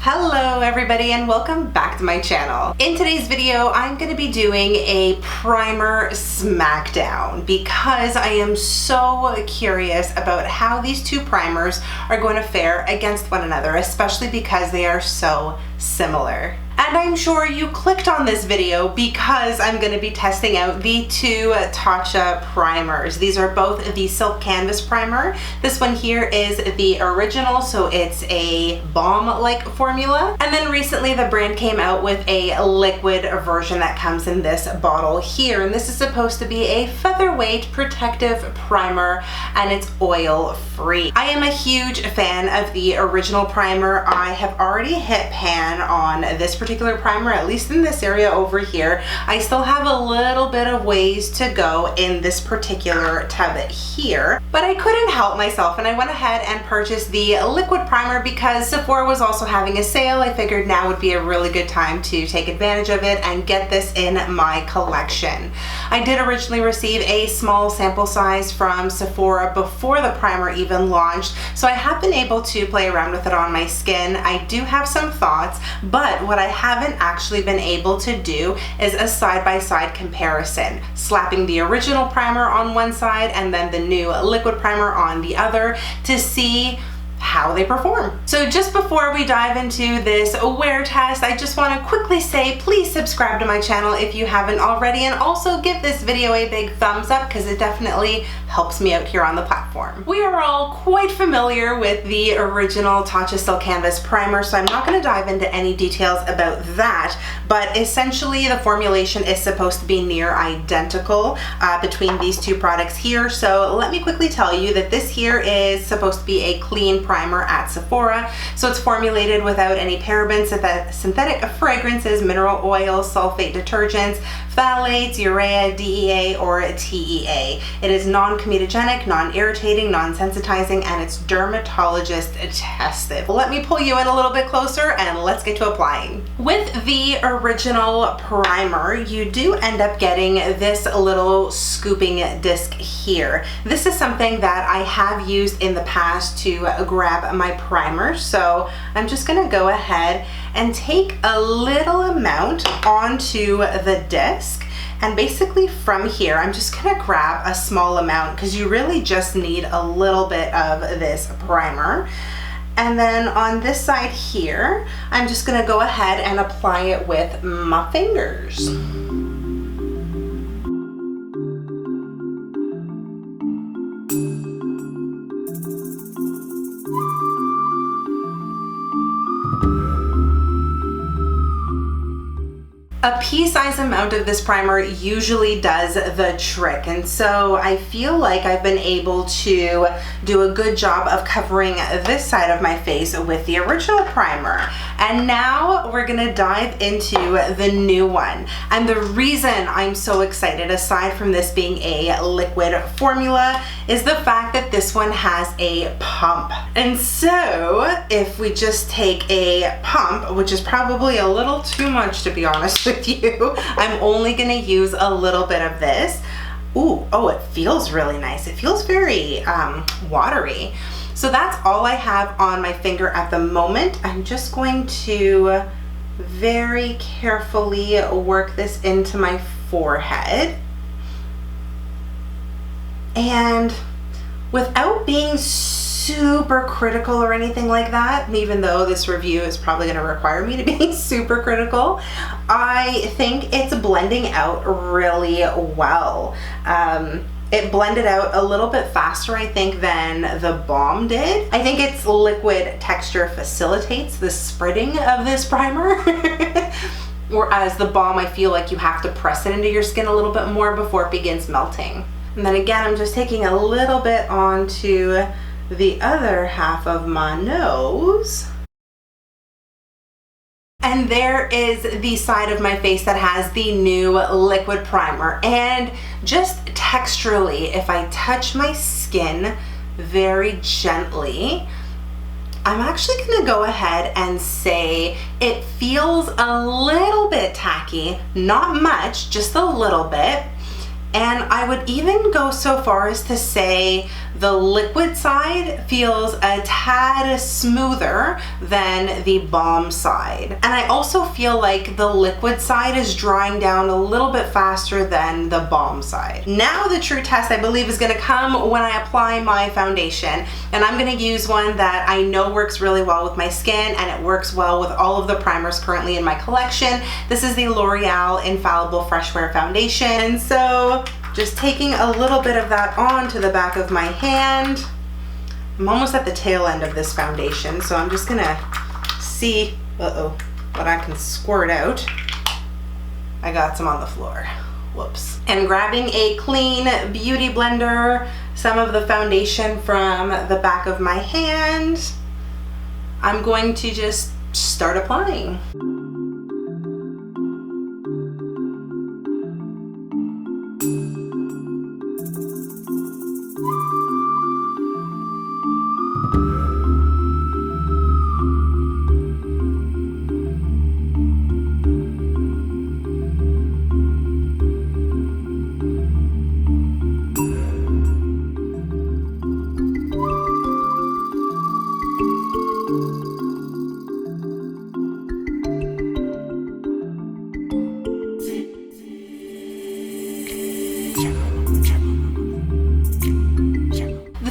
Hello everybody and welcome back to my channel. In today's video, I'm going to be doing a primer smackdown because I am so curious about how these two primers are going to fare against one another, especially because they are so similar. And I'm sure you clicked on this video because I'm going to be testing out the two Tatcha primers. These are both the Silk Canvas primer. This one here is the original, so it's a balm-like formula. And then recently the brand came out with a liquid version that comes in this bottle here. And this is supposed to be a featherweight protective primer and it's oil-free. I am a huge fan of the original primer. I have already hit pan on this particular primer, at least in this area over here. I still have a little bit of ways to go in this particular tub here, but I couldn't help myself and I went ahead and purchased the liquid primer because Sephora was also having a sale. I figured now would be a really good time to take advantage of it and get this in my collection. I did originally receive a small sample size from Sephora before the primer even launched, so I have been able to play around with it on my skin. I do have some thoughts, but what I haven't actually been able to do is a side-by-side comparison, slapping the original primer on one side and then the new liquid primer on the other to see how they perform. So just before we dive into this wear test, I just want to quickly say please subscribe to my channel if you haven't already, and also give this video a big thumbs up because it definitely helps me out here on the platform. We are all quite familiar with the original Tatcha Silk Canvas primer, so I'm not going to dive into any details about that, but essentially the formulation is supposed to be near identical between these two products here. So let me quickly tell you that this here is supposed to be a clean primer at Sephora. So it's formulated without any parabens, synthetic fragrances, mineral oils, sulfate detergents, phthalates, urea, DEA, or TEA. It is non-comedogenic, non-irritating, non-sensitizing, and it's dermatologist tested. Let me pull you in a little bit closer and let's get to applying. With the original primer, you do end up getting this little scooping disc here. This is something that I have used in the past to grab my primer, so I'm just gonna go ahead and take a little amount onto the disc, and basically from here I'm just gonna grab a small amount because you really just need a little bit of this primer. And then on this side here I'm just gonna go ahead and apply it with my fingers. A pea-sized amount of this primer usually does the trick, and so I feel like I've been able to do a good job of covering this side of my face with the original primer. And now we're gonna dive into the new one. And the reason I'm so excited, aside from this being a liquid formula, is the fact that this one has a pump. And so if we just take a pump, which is probably a little too much to be honest with you, I'm only gonna use a little bit of this. Ooh, oh, it feels really nice. It feels very watery. So that's all I have on my finger at the moment. I'm just going to very carefully work this into my forehead. And without being super critical or anything like that, even though this review is probably going to require me to be super critical, I think it's blending out really well. It blended out a little bit faster, I think, than the balm did. I think its liquid texture facilitates the spreading of this primer. Whereas the balm, I feel like you have to press it into your skin a little bit more before it begins melting. And then again, I'm just taking a little bit onto the other half of my nose. And there is the side of my face that has the new liquid primer. And just texturally, if I touch my skin very gently, I'm actually gonna go ahead and say it feels a little bit tacky, not much, just a little bit. And I would even go so far as to say The liquid side feels a tad smoother than the balm side. And I also feel like the liquid side is drying down a little bit faster than the balm side. Now the true test, I believe, is gonna come when I apply my foundation. And I'm gonna use one that I know works really well with my skin, and it works well with all of the primers currently in my collection. This is the L'Oreal Infallible Fresh Wear Foundation. And so just taking a little bit of that onto the back of my hand. I'm almost at the tail end of this foundation, so I'm just gonna see, what I can squirt out. I got some on the floor. Whoops. And grabbing a clean beauty blender, some of the foundation from the back of my hand, I'm going to just start applying.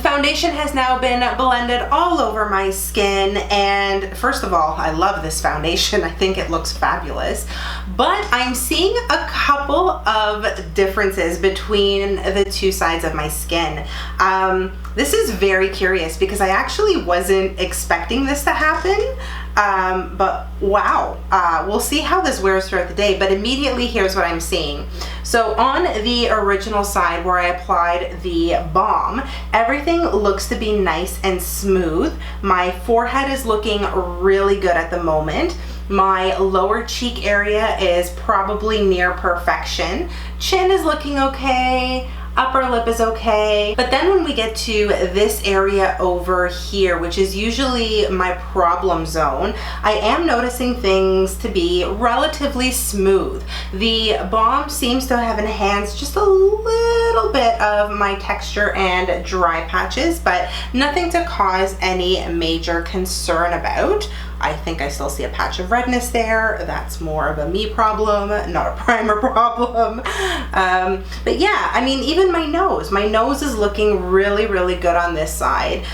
Foundation has now been blended all over my skin, and first of all, I love this foundation. I think it looks fabulous, but I'm seeing a couple of differences between the two sides of my skin. This is very curious because I actually wasn't expecting this to happen, but wow, we'll see how this wears throughout the day, but immediately here's what I'm seeing. So on the original side where I applied the balm, everything looks to be nice and smooth. My forehead is looking really good at the moment. My lower cheek area is probably near perfection. Chin is looking okay. Upper lip is okay. But then when we get to this area over here, which is usually my problem zone, I am noticing things to be relatively smooth. The balm seems to have enhanced just a little bit of my texture and dry patches, but nothing to cause any major concern about. I think I still see a patch of redness there. That's more of a me problem, not a primer problem. But yeah, I mean, even my nose is looking really, really good on this side.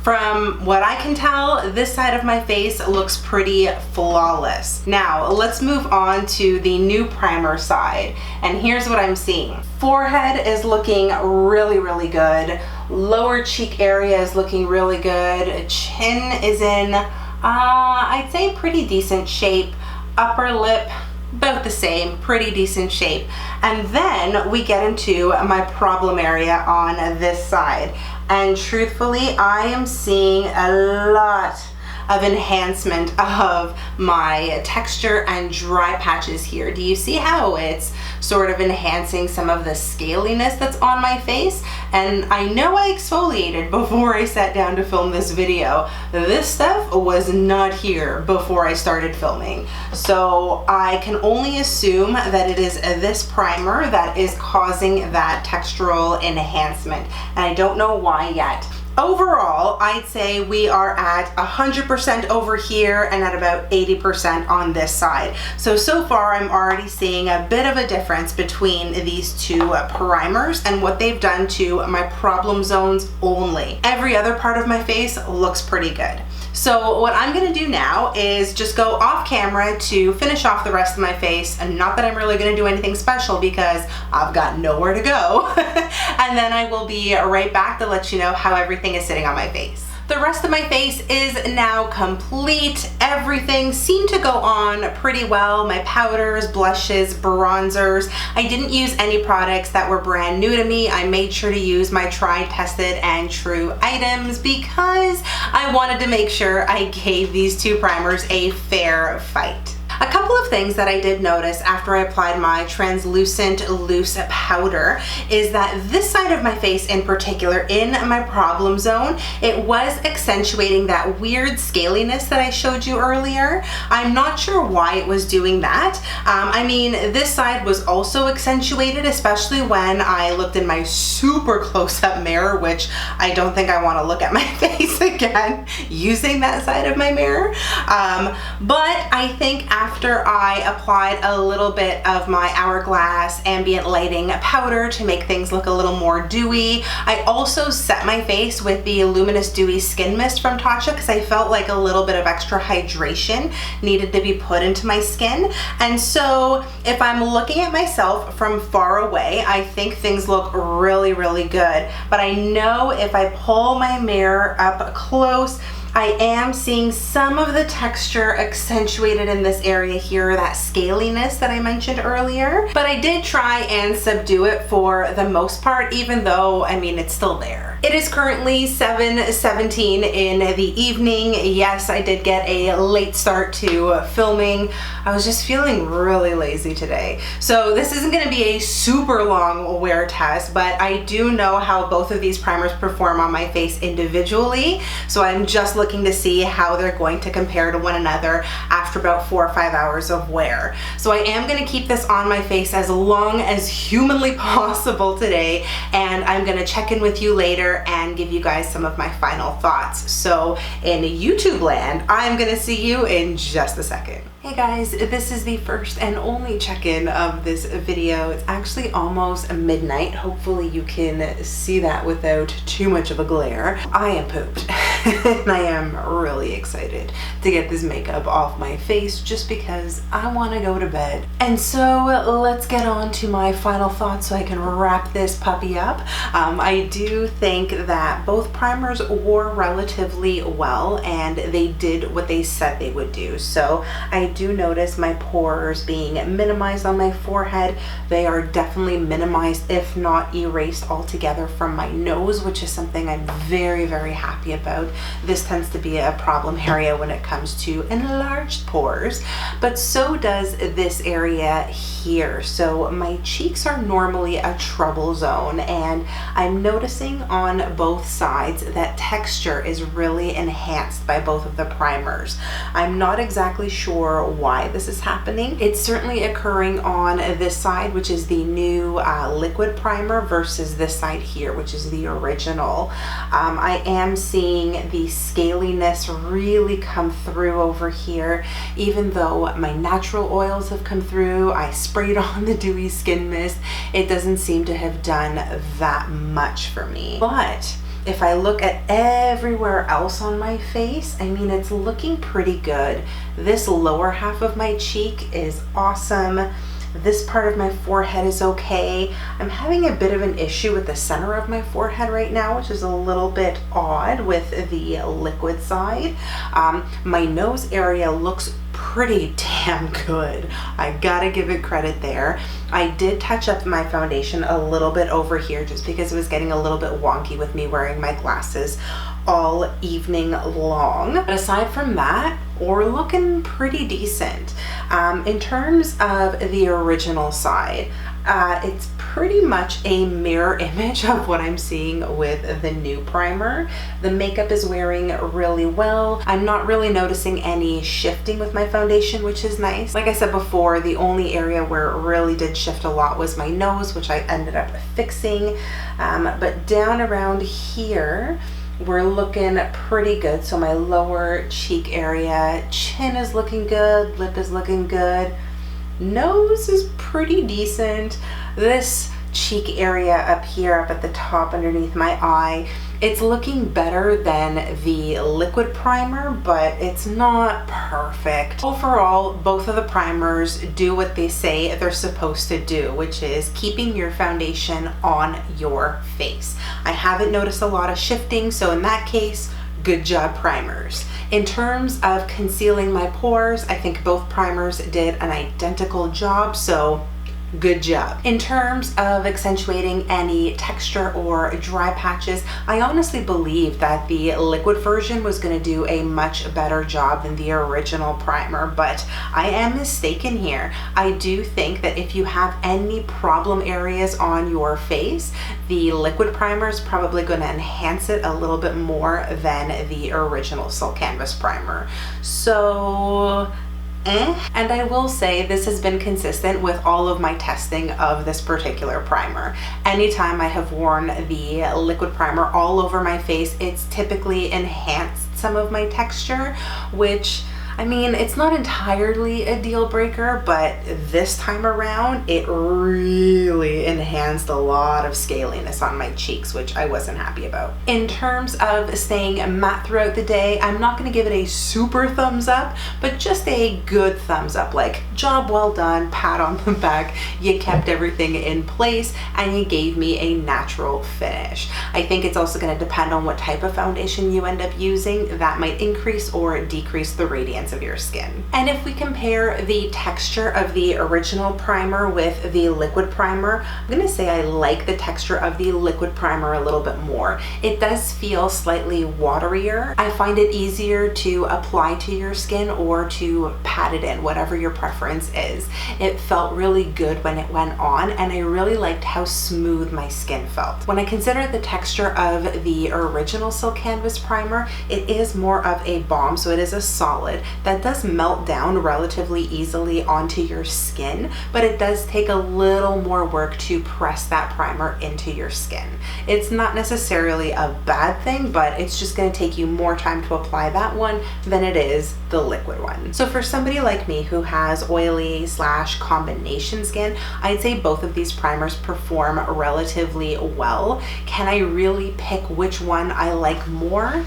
From what I can tell, this side of my face looks pretty flawless. Now, let's move on to the new primer side. And here's what I'm seeing. Forehead is looking really, really good. Lower cheek area is looking really good. Chin is in, I'd say pretty decent shape. Upper lip, about the same, pretty decent shape. And then we get into my problem area on this side. And truthfully, I am seeing a lot of enhancement of my texture and dry patches here. Do you see how it's sort of enhancing some of the scaliness that's on my face? And I know I exfoliated before I sat down to film this video. This stuff was not here before I started filming. So I can only assume that it is this primer that is causing that textural enhancement. And I don't know why yet. Overall, I'd say we are at 100% over here and at about 80% on this side. So far I'm already seeing a bit of a difference between these two primers and what they've done to my problem zones only. Every other part of my face looks pretty good. So what I'm gonna do now is just go off camera to finish off the rest of my face, and not that I'm really gonna do anything special because I've got nowhere to go. And then I will be right back to let you know how everything is sitting on my face. The rest of my face is now complete. Everything seemed to go on pretty well. My powders, blushes, bronzers. I didn't use any products that were brand new to me. I made sure to use my tried, tested, and true items because I wanted to make sure I gave these two primers a fair fight. A couple couple of things that I did notice after I applied my translucent loose powder is that this side of my face in particular, in my problem zone, it was accentuating that weird scaliness that I showed you earlier. I'm not sure why it was doing that. I mean, this side was also accentuated, especially when I looked in my super close-up mirror, which I don't think I want to look at my face again using that side of my mirror. But I think after I applied a little bit of my Hourglass Ambient Lighting powder to make things look a little more dewy, I also set my face with the Luminous Dewy Skin Mist from Tatcha because I felt like a little bit of extra hydration needed to be put into my skin. And so if I'm looking at myself from far away, I think things look really, really good. But I know if I pull my mirror up close, I am seeing some of the texture accentuated in this area here, that scaliness that I mentioned earlier. But I did try and subdue it for the most part, even though, I mean, it's still there. It is currently 7:17 in the evening. Yes, I did get a late start to filming. I was just feeling really lazy today. So this isn't gonna be a super long wear test, but I do know how both of these primers perform on my face individually. So I'm just looking to see how they're going to compare to one another after about 4 or 5 hours of wear. So I am gonna keep this on my face as long as humanly possible today, and I'm gonna check in with you later and give you guys some of my final thoughts. So in YouTube land, I'm gonna see you in just a second. Hey guys, this is the first and only check-in of this video. It's actually almost midnight. Hopefully you can see that without too much of a glare. I am pooped and I am really excited to get this makeup off my face just because I want to go to bed. And so let's get on to my final thoughts so I can wrap this puppy up. I do think that both primers wore relatively well and they did what they said they would do. So I do notice my pores being minimized on my forehead. They are definitely minimized, if not erased altogether from my nose, which is something I'm very, very happy about. This tends to be a problem area when it comes to enlarged pores, but so does this area here. So my cheeks are normally a trouble zone, and I'm noticing on both sides that texture is really enhanced by both of the primers. I'm not exactly sure why this is happening. It's certainly occurring on this side, which is the new liquid primer, versus this side here, which is the original. I am seeing the scaliness really come through over here, even though my natural oils have come through. I sprayed on the dewy skin mist. It doesn't seem to have done that much for me. But if I look at everywhere else on my face, I mean, it's looking pretty good. This lower half of my cheek is awesome. This part of my forehead is okay. I'm having a bit of an issue with the center of my forehead right now, which is a little bit odd with the liquid side. My nose area looks pretty damn good. I gotta give it credit there. I did touch up my foundation a little bit over here just because it was getting a little bit wonky with me wearing my glasses all evening long. But aside from that, we're looking pretty decent. In terms of the original side, it's pretty much a mirror image of what I'm seeing with the new primer. The makeup is wearing really well. I'm not really noticing any shifting with my foundation, which is nice. Like I said before, the only area where it really did shift a lot was my nose, which I ended up fixing. But down around here, we're looking pretty good. So my lower cheek area, chin is looking good, lip is looking good. Nose is pretty decent. This cheek area up here, up at the top underneath my eye, it's looking better than the liquid primer, but it's not perfect. Overall, both of the primers do what they say they're supposed to do, which is keeping your foundation on your face. I haven't noticed a lot of shifting, so in that case, good job, primers. In terms of concealing my pores, I think both primers did an identical job, so good job. In terms of accentuating any texture or dry patches, I honestly believe that the liquid version was going to do a much better job than the original primer, but I am mistaken here. I do think that if you have any problem areas on your face, the liquid primer is probably going to enhance it a little bit more than the original Silk Canvas primer. So and I will say this has been consistent with all of my testing of this particular primer. Anytime I have worn the liquid primer all over my face, it's typically enhanced some of my texture, which, I mean, it's not entirely a deal breaker, but this time around, it really enhanced a lot of scaliness on my cheeks, which I wasn't happy about. In terms of staying matte throughout the day, I'm not gonna give it a super thumbs up, but just a good thumbs up, like job well done, pat on the back, you kept everything in place, and you gave me a natural finish. I think it's also gonna depend on what type of foundation you end up using. That might increase or decrease the radiance of your skin. And if we compare the texture of the original primer with the liquid primer, I'm gonna say I like the texture of the liquid primer a little bit more. It does feel slightly waterier. I find it easier to apply to your skin or to pat it in, whatever your preference is. It felt really good when it went on, and I really liked how smooth my skin felt. When I consider the texture of the original Silk Canvas primer, it is more of a balm, so it is a solid that does melt down relatively easily onto your skin, but it does take a little more work to press that primer into your skin. It's not necessarily a bad thing, but it's just going to take you more time to apply that one than it is the liquid one. So for somebody like me who has oily / combination skin, I'd say both of these primers perform relatively well. Can I really pick which one I like more?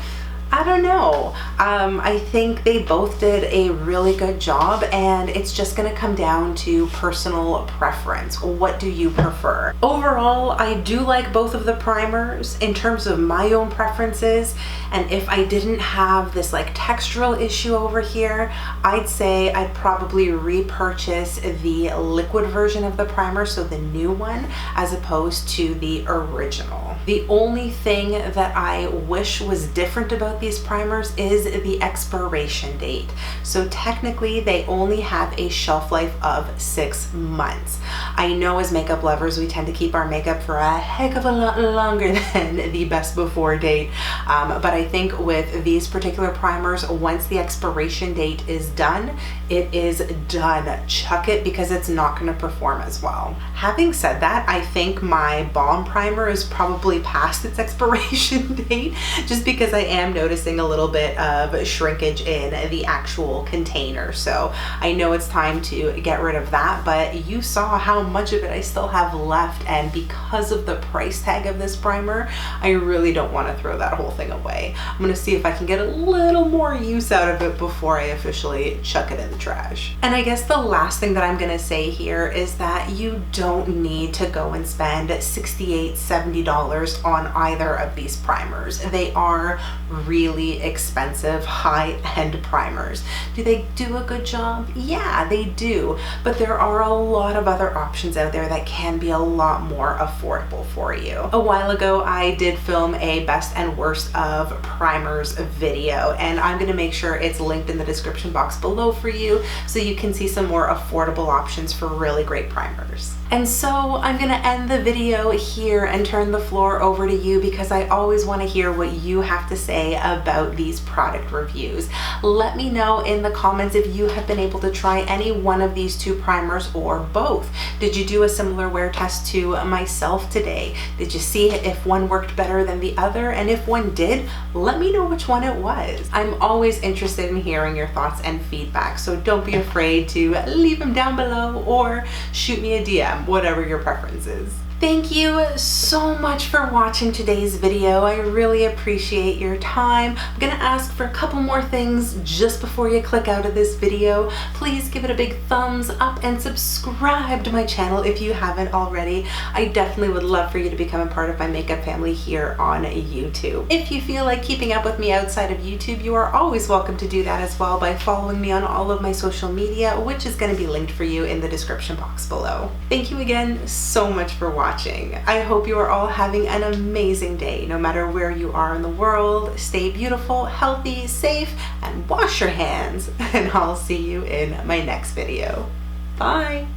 I don't know. I think they both did a really good job, and it's just gonna come down to personal preference. What do you prefer? Overall, I do like both of the primers in terms of my own preferences, and if I didn't have this like textural issue over here, I'd say I'd probably repurchase the liquid version of the primer, so the new one, as opposed to the original. The only thing that I wish was different about these primers is the expiration date. So technically they only have a shelf life of 6 months. I know as makeup lovers we tend to keep our makeup for a heck of a lot longer than the best before date, but I think with these particular primers, once the expiration date is done, it is done. Chuck it, because it's not going to perform as well. Having said that, I think my balm primer is probably past its expiration date, just because I am noticing a little bit of shrinkage in the actual container. So I know it's time to get rid of that, but you saw how much of it I still have left, and because of the price tag of this primer, I really don't want to throw that whole thing away. I'm going to see if I can get a little more use out of it before I officially chuck it in the trash. And I guess the last thing that I'm going to say here is that you don't need to go and spend $68, $70 on either of these primers. They are really expensive high-end primers. Do they do a good job? Yeah, they do, but there are a lot of other options out there that can be a lot more affordable for you. A while ago I did film a best and worst of primers video, and I'm going to make sure it's linked in the description box below for you so you can see some more affordable options for really great primers. And so I'm going to end the video here and turn the floor over to you, because I always want to hear what you have to say about these product reviews. Let me know in the comments if you have been able to try any one of these two primers or both. Did you do a similar wear test to myself today? Did you see if one worked better than the other? And if one did, let me know which one it was. I'm always interested in hearing your thoughts and feedback, so don't be afraid to leave them down below or shoot me a DM, whatever your preference is. Thank you so much for watching today's video. I really appreciate your time. I'm gonna ask for a couple more things just before you click out of this video. Please give it a big thumbs up and subscribe to my channel if you haven't already. I definitely would love for you to become a part of my makeup family here on YouTube. If you feel like keeping up with me outside of YouTube, you are always welcome to do that as well by following me on all of my social media, which is going to be linked for you in the description box below. Thank you again so much for watching. I hope you are all having an amazing day, no matter where you are in the world. Stay beautiful, healthy, safe, and wash your hands. And I'll see you in my next video. Bye.